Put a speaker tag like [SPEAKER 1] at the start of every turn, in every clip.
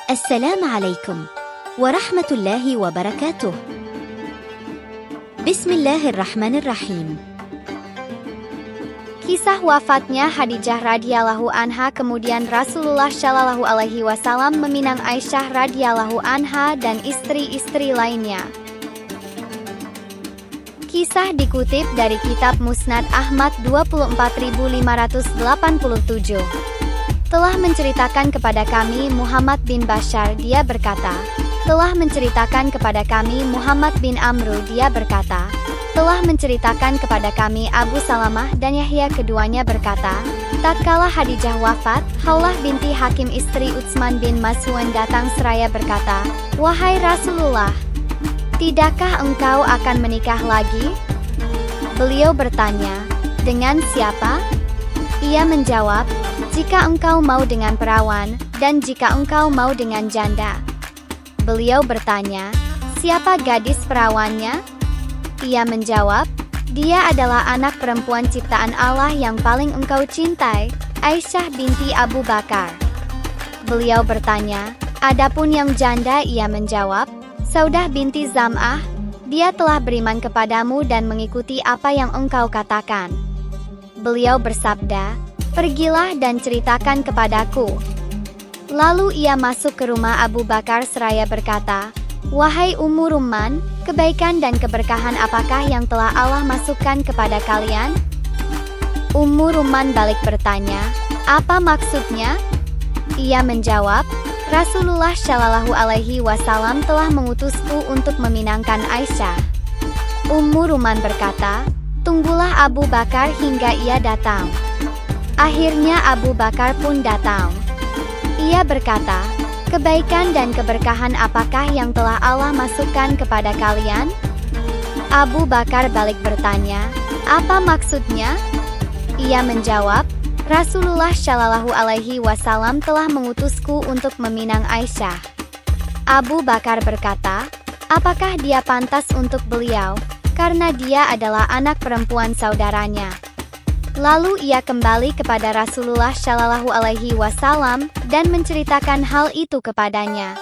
[SPEAKER 1] Assalamualaikum warahmatullahi wabarakatuh. Bismillahirrahmanirrahim.
[SPEAKER 2] Kisah wafatnya Khadijah radhiyallahu anha, kemudian Rasulullah shallallahu alaihi wasallam meminang Aisyah radhiyallahu anha dan istri-istri lainnya. Kisah dikutip dari kitab Musnad Ahmad 24587. Telah menceritakan kepada kami Muhammad bin Bashar, dia berkata, telah menceritakan kepada kami Muhammad bin Amru, dia berkata, telah menceritakan kepada kami Abu Salamah dan Yahya, keduanya berkata, tatkala Khadijah wafat, Khawlah binti Hakim istri Utsman bin Maz'un datang seraya berkata, wahai Rasulullah, tidakkah engkau akan menikah lagi? Beliau bertanya, dengan siapa? Ia menjawab, jika engkau mau dengan perawan, dan jika engkau mau dengan janda. Beliau bertanya, siapa gadis perawannya? Ia menjawab, dia adalah anak perempuan ciptaan Allah yang paling engkau cintai, Aisyah binti Abu Bakar. Beliau bertanya, adapun yang janda? Ia menjawab, Saudah binti Zam'ah, dia telah beriman kepadamu dan mengikuti apa yang engkau katakan. Beliau bersabda, pergilah dan ceritakan kepadaku. Lalu ia masuk ke rumah Abu Bakar seraya berkata, wahai Ummu Rumman, kebaikan dan keberkahan apakah yang telah Allah masukkan kepada kalian? Ummu Rumman balik bertanya, apa maksudnya? Ia menjawab, Rasulullah shallallahu alaihi wasallam telah mengutusku untuk meminangkan Aisyah. Ummu Rumman berkata, tunggulah Abu Bakar hingga ia datang. Akhirnya Abu Bakar pun datang. Ia berkata, kebaikan dan keberkahan apakah yang telah Allah masukkan kepada kalian? Abu Bakar balik bertanya, apa maksudnya? Ia menjawab, Rasulullah shallallahu alaihi wasallam telah mengutusku untuk meminang Aisyah. Abu Bakar berkata, apakah dia pantas untuk beliau, karena dia adalah anak perempuan saudaranya. Lalu ia kembali kepada Rasulullah shallallahu alaihi wasallam dan menceritakan hal itu kepadanya.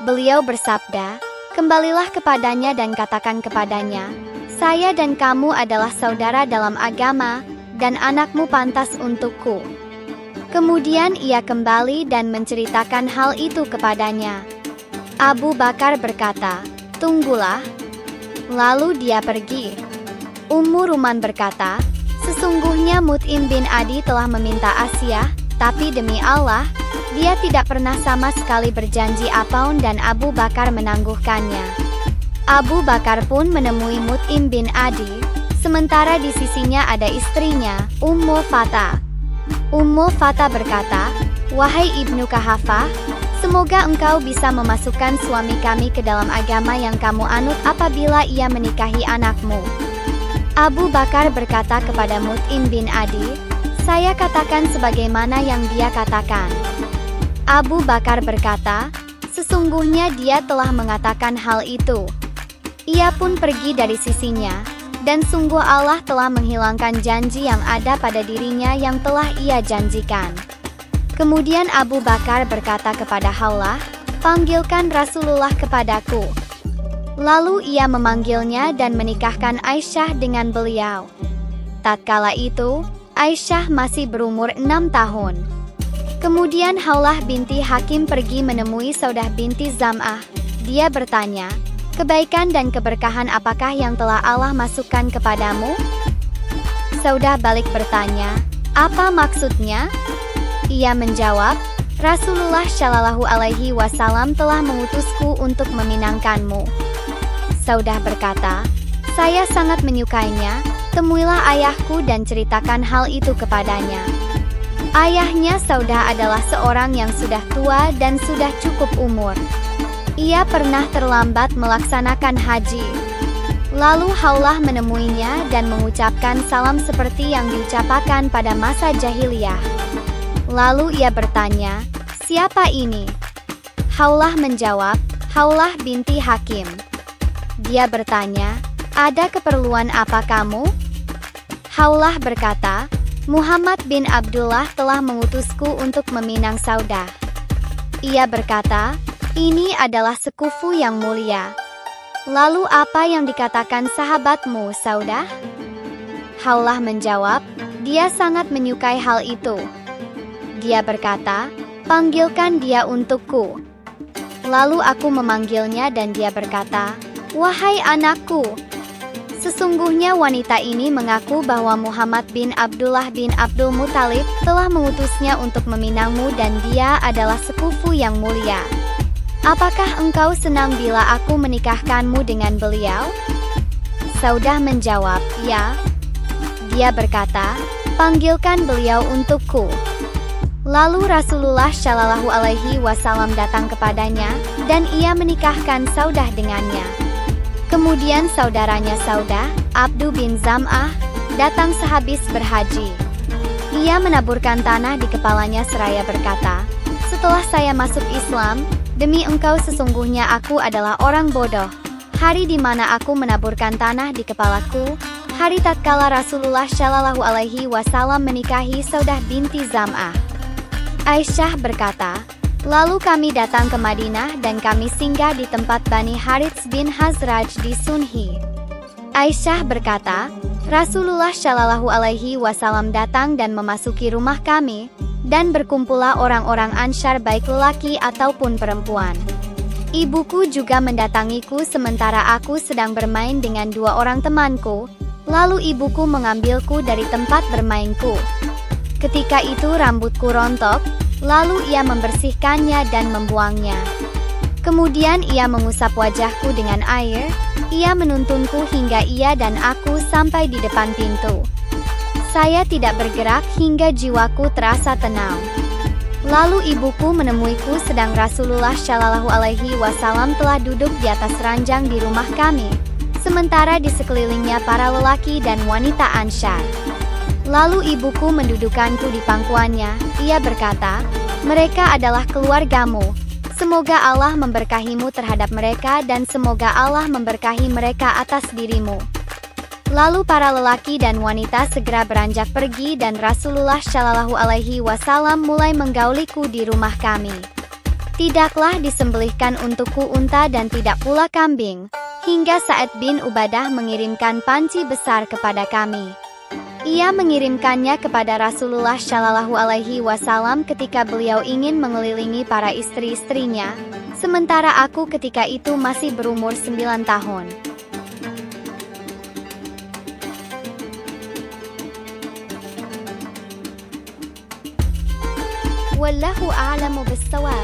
[SPEAKER 2] Beliau bersabda, kembalilah kepadanya dan katakan kepadanya, saya dan kamu adalah saudara dalam agama, dan anakmu pantas untukku. Kemudian ia kembali dan menceritakan hal itu kepadanya. Abu Bakar berkata, tunggulah. Lalu dia pergi. Ummu Rumman berkata, sesungguhnya Mut'im bin Adi telah meminta Asiyah, tapi demi Allah, dia tidak pernah sama sekali berjanji apapun dan Abu Bakar menangguhkannya. Abu Bakar pun menemui Mut'im bin Adi, sementara di sisinya ada istrinya, Ummu Fatah. Ummu Fatah berkata, wahai Ibnu Kahafah, semoga engkau bisa memasukkan suami kami ke dalam agama yang kamu anut apabila ia menikahi anakmu. Abu Bakar berkata kepada Mut'im bin Adi, saya katakan sebagaimana yang dia katakan. Abu Bakar berkata, sesungguhnya dia telah mengatakan hal itu. Ia pun pergi dari sisinya, dan sungguh Allah telah menghilangkan janji yang ada pada dirinya yang telah ia janjikan. Kemudian Abu Bakar berkata kepada Khawlah, panggilkan Rasulullah kepadaku. Lalu ia memanggilnya dan menikahkan Aisyah dengan beliau. Tatkala itu, Aisyah masih berumur 6 tahun. Kemudian Khawlah binti Hakim pergi menemui Saudah binti Zam'ah. Dia bertanya, kebaikan dan keberkahan apakah yang telah Allah masukkan kepadamu? Saudah balik bertanya, apa maksudnya? Ia menjawab, Rasulullah shallallahu alaihi wasallam telah mengutusku untuk meminangkanmu. Saudah berkata, saya sangat menyukainya, temuilah ayahku dan ceritakan hal itu kepadanya. Ayahnya Saudah adalah seorang yang sudah tua dan sudah cukup umur. Ia pernah terlambat melaksanakan haji. Lalu Khawlah menemuinya dan mengucapkan salam seperti yang diucapkan pada masa jahiliyah. Lalu ia bertanya, siapa ini? Khawlah menjawab, Khawlah binti Hakim. Dia bertanya, ada keperluan apa kamu? Khawlah berkata, Muhammad bin Abdullah telah mengutusku untuk meminang Saudah. Ia berkata, "Ini adalah sekufu yang mulia." "Lalu apa yang dikatakan sahabatmu, Saudah?" Haulah menjawab, "Dia sangat menyukai hal itu." Dia berkata, "Panggilkan dia untukku." Lalu aku memanggilnya dan dia berkata, "Wahai anakku, sesungguhnya wanita ini mengaku bahwa Muhammad bin Abdullah bin Abdul Muthalib telah mengutusnya untuk meminangmu dan dia adalah sekufu yang mulia. Apakah engkau senang bila aku menikahkanmu dengan beliau?" Saudah menjawab, "Ya." Dia berkata, "Panggilkan beliau untukku." Lalu Rasulullah Shallallahu Alaihi Wasallam datang kepadanya, dan ia menikahkan Saudah dengannya. Kemudian saudaranya Saudah, Abdu bin Zam'ah, datang sehabis berhaji. Ia menaburkan tanah di kepalanya seraya berkata, "Setelah saya masuk Islam, demi engkau sesungguhnya aku adalah orang bodoh. Hari di mana aku menaburkan tanah di kepalaku, hari tatkala Rasulullah Shallallahu Alaihi Wasallam menikahi Saudah binti Zam'ah." Aisyah berkata, "Lalu kami datang ke Madinah dan kami singgah di tempat Bani Harits bin Hazraj di Sunhi." Aisyah berkata, "Rasulullah Shallallahu Alaihi Wasallam datang dan memasuki rumah kami, dan berkumpullah orang-orang Ansyar baik lelaki ataupun perempuan. Ibuku juga mendatangiku sementara aku sedang bermain dengan dua orang temanku, lalu ibuku mengambilku dari tempat bermainku. Ketika itu rambutku rontok, lalu ia membersihkannya dan membuangnya. Kemudian ia mengusap wajahku dengan air, ia menuntunku hingga ia dan aku sampai di depan pintu. Saya tidak bergerak hingga jiwaku terasa tenang. Lalu ibuku menemuiku sedang Rasulullah Shallallahu Alaihi Wasallam telah duduk di atas ranjang di rumah kami, sementara di sekelilingnya para lelaki dan wanita Ansyar. Lalu ibuku mendudukanku di pangkuannya, ia berkata, "Mereka adalah keluargamu. Semoga Allah memberkahimu terhadap mereka dan semoga Allah memberkahi mereka atas dirimu." Lalu para lelaki dan wanita segera beranjak pergi dan Rasulullah Shallallahu Alaihi Wasallam mulai menggauliku di rumah kami. Tidaklah disembelihkan untukku unta dan tidak pula kambing, hingga Sa'ad bin Ubadah mengirimkan panci besar kepada kami. Ia mengirimkannya kepada Rasulullah Shallallahu Alaihi Wasallam ketika beliau ingin mengelilingi para istri-istrinya, sementara aku ketika itu masih berumur 9 tahun. Wallahu a'lamu bis-shawab.